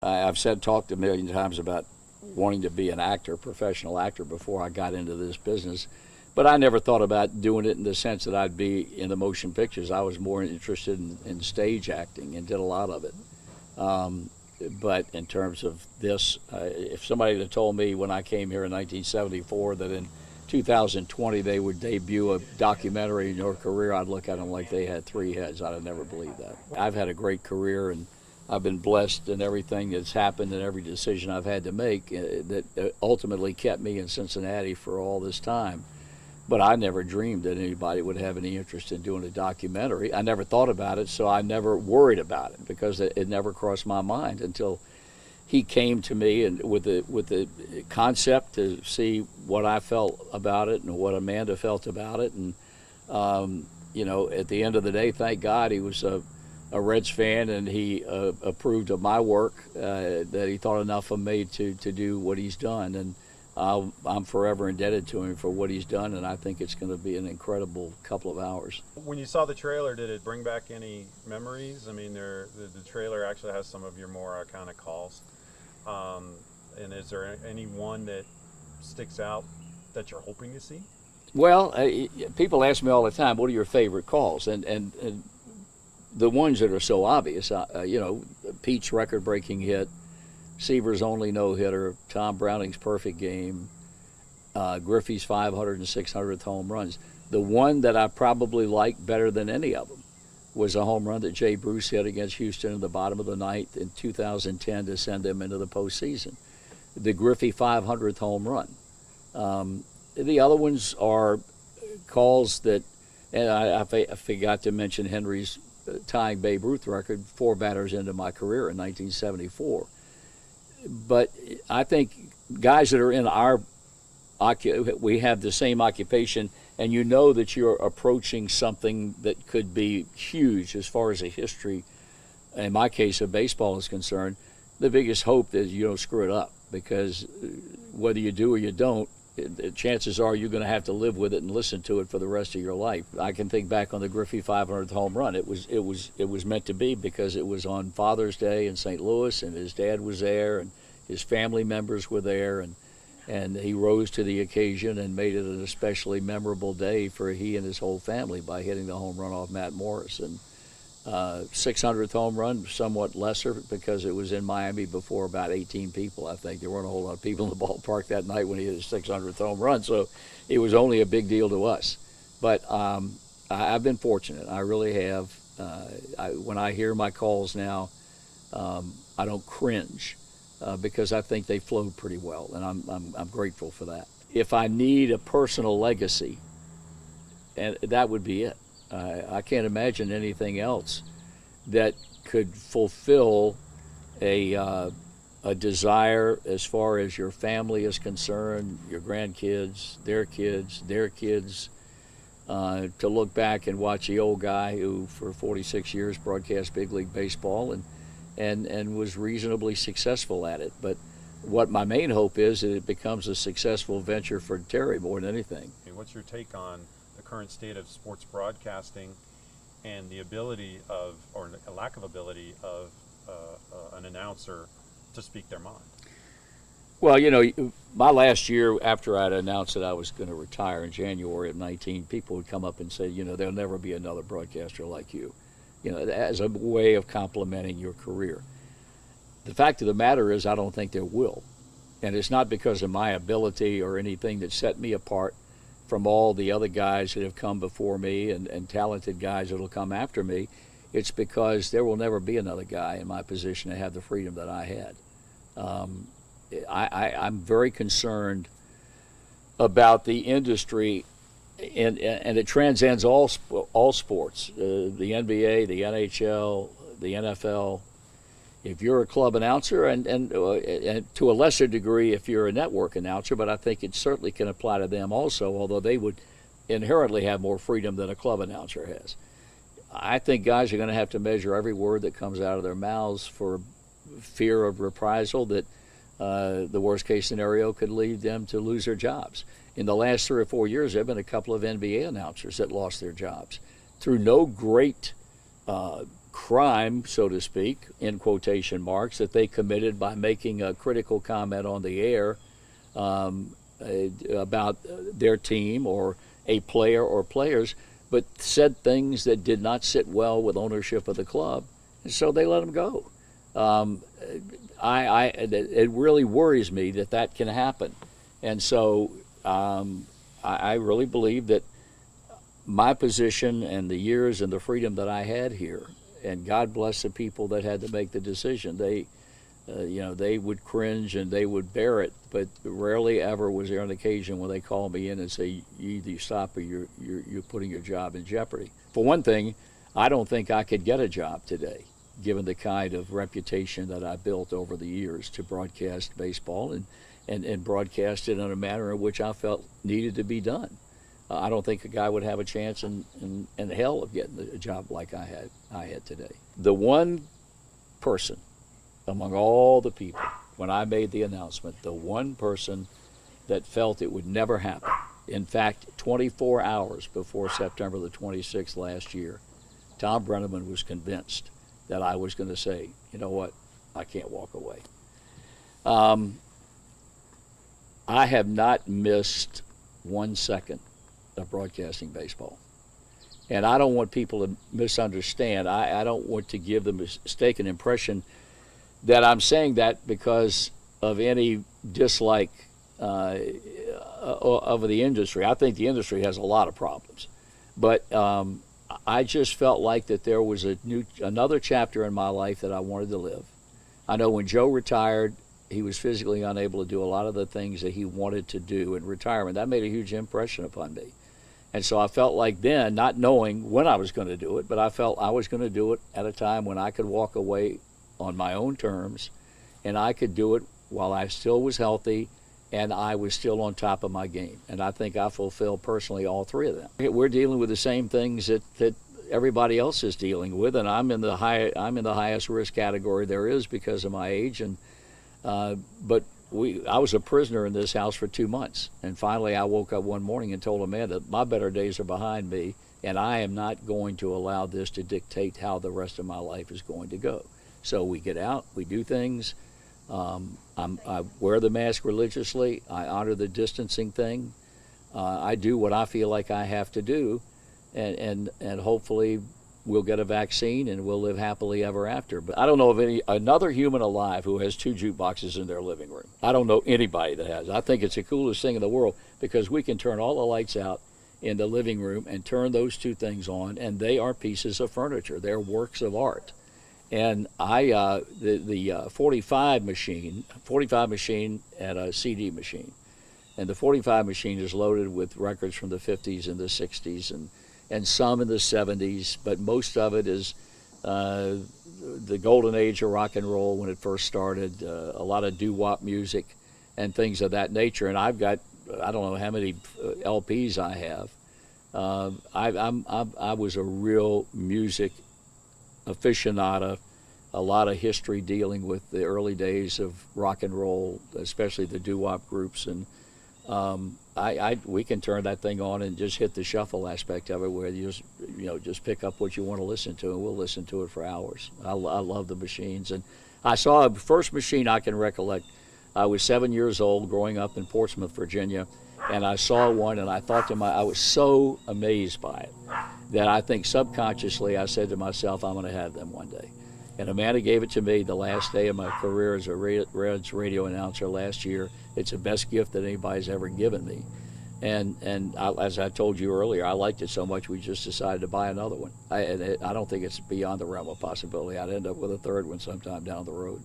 I've talked a million times about wanting to be an actor, professional actor, before I got into this business. But I never thought about doing it in the sense that I'd be in the motion pictures. I was more interested in stage acting and did a lot of it. But in terms of this, if somebody had told me when I came here in 1974 that in 2020 they would debut a documentary in your career, I'd look at them like they had three heads. I'd have never believed that. I've had a great career, and I've been blessed in everything that's happened and every decision I've had to make that ultimately kept me in Cincinnati for all this time. But I never dreamed that anybody would have any interest in doing a documentary. I never thought about it, so I never worried about it because it never crossed my mind until he came to me and with the concept to see what I felt about it and what Amanda felt about it. And at the end of the day, thank God he was a Reds fan, and he approved of my work, that he thought enough of me to do what he's done. And I'm forever indebted to him for what he's done, and I think it's going to be an incredible couple of hours. When you saw the trailer, did it bring back any memories? I mean, the trailer actually has some of your more iconic calls. And is there any one that sticks out that you're hoping to see? Well, people ask me all the time, what are your favorite calls? And the ones that are so obvious, Pete's record-breaking hit, Seaver's only no-hitter, Tom Browning's perfect game, Griffey's 500 and 600th home runs. The one that I probably liked better than any of them was a home run that Jay Bruce hit against Houston in the bottom of the ninth in 2010 to send them into the postseason. The Griffey 500th home run. The other ones are calls that, and I forgot to mention Henry's tying Babe Ruth record 4 batters into my career in 1974. But I think guys that are in we have the same occupation, and you know that you're approaching something that could be huge as far as a history, in my case, of baseball is concerned. The biggest hope is you don't screw it up, because whether you do or you don't, chances are you're going to have to live with it and listen to it for the rest of your life. I can think back on the Griffey 500th home run. It was meant to be, because it was on Father's Day in St. Louis, and his dad was there, and his family members were there, and he rose to the occasion and made it an especially memorable day for he and his whole family by hitting the home run off Matt Morris. And 600th home run, somewhat lesser, because it was in Miami before about 18 people, I think. There weren't a whole lot of people in the ballpark that night when he hit his 600th home run, so it was only a big deal to us. But I've been fortunate. I really have. When I hear my calls now, I don't cringe, because I think they flowed pretty well, and I'm grateful for that. If I need a personal legacy, and that would be it. I can't imagine anything else that could fulfill a desire as far as your family is concerned, your grandkids, their kids, to look back and watch the old guy who for 46 years broadcast big league baseball and was reasonably successful at it. But what my main hope is that it becomes a successful venture for Terry more than anything. What's your take on the current state of sports broadcasting and the ability of, or a lack of ability of, an announcer to speak their mind? Well, my last year after I'd announced that I was going to retire in January of 19, people would come up and say, there'll never be another broadcaster like you, as a way of complimenting your career. The fact of the matter is I don't think there will. And it's not because of my ability or anything that set me apart from all the other guys that have come before me and talented guys that will come after me. It's because there will never be another guy in my position to have the freedom that I had. I'm very concerned about the industry, and it transcends all sports, the NBA, the NHL, the NFL. If you're a club announcer, and to a lesser degree if you're a network announcer, but I think it certainly can apply to them also, although they would inherently have more freedom than a club announcer has. I think guys are going to have to measure every word that comes out of their mouths for fear of reprisal that the worst case scenario could lead them to lose their jobs. In the last 3 or 4 years, there have been a couple of NBA announcers that lost their jobs through no great crime, so to speak, in quotation marks, that they committed by making a critical comment on the air about their team or a player or players, but said things that did not sit well with ownership of the club, and so they let them go. It really worries me that that can happen, and so I really believe that my position and the years and the freedom that I had here, and God bless the people that had to make the decision. They would cringe and they would bear it, but rarely ever was there an occasion when they called me in and say, "You either stop or you're putting your job in jeopardy." For one thing, I don't think I could get a job today, given the kind of reputation that I built over the years to broadcast baseball and broadcast it in a manner in which I felt needed to be done. I don't think a guy would have a chance in hell of getting a job like I had today. The one person among all the people, when I made the announcement, the one person that felt it would never happen, in fact, 24 hours before September the 26th last year, Tom Brennaman was convinced that I was going to say, "You know what, I can't walk away." I have not missed 1 second of broadcasting baseball. And I don't want people to misunderstand. I don't want to give the mistaken impression that I'm saying that because of any dislike of the industry. I think the industry has a lot of problems. But I just felt like that there was another chapter in my life that I wanted to live. I know when Joe retired, he was physically unable to do a lot of the things that he wanted to do in retirement. That made a huge impression upon me. And so I felt like then, not knowing when I was going to do it, but I felt I was going to do it at a time when I could walk away on my own terms, and I could do it while I still was healthy and I was still on top of my game. And I think I fulfilled personally all three of them. We're dealing with the same things that everybody else is dealing with, and I'm in the highest risk category there is because of my age. And but I was a prisoner in this house for 2 months, and finally I woke up one morning and told Amanda my better days are behind me, and I am not going to allow this to dictate how the rest of my life is going to go. So we get out, we do things. I wear the mask religiously. I honor the distancing thing. I do what I feel like I have to do, and hopefully we'll get a vaccine and we'll live happily ever after. But I don't know of another human alive who has 2 jukeboxes in their living room. I don't know anybody that has. I think it's the coolest thing in the world because we can turn all the lights out in the living room and turn those 2 things on, and they are pieces of furniture. They're works of art. And the 45 machine and a CD machine. And the 45 machine is loaded with records from the 50s and the 60s and some in the 70s, but most of it is the golden age of rock and roll when it first started, a lot of doo-wop music and things of that nature. And I've got, I don't know how many LPs I have. I was a real music aficionado, a lot of history dealing with the early days of rock and roll, especially the doo-wop groups, and we can turn that thing on and just hit the shuffle aspect of it, where you just pick up what you want to listen to, and we'll listen to it for hours. I love the machines, and I saw the first machine I can recollect. I was 7 years old, growing up in Portsmouth, Virginia, and I saw one, and I thought I was so amazed by it that I think subconsciously I said to myself, I'm going to have them one day. And Amanda gave it to me the last day of my career as a Reds radio announcer last year. It's the best gift that anybody's ever given me. And as I told you earlier, I liked it so much we just decided to buy another one. I don't think it's beyond the realm of possibility. I'd end up with a third one sometime down the road.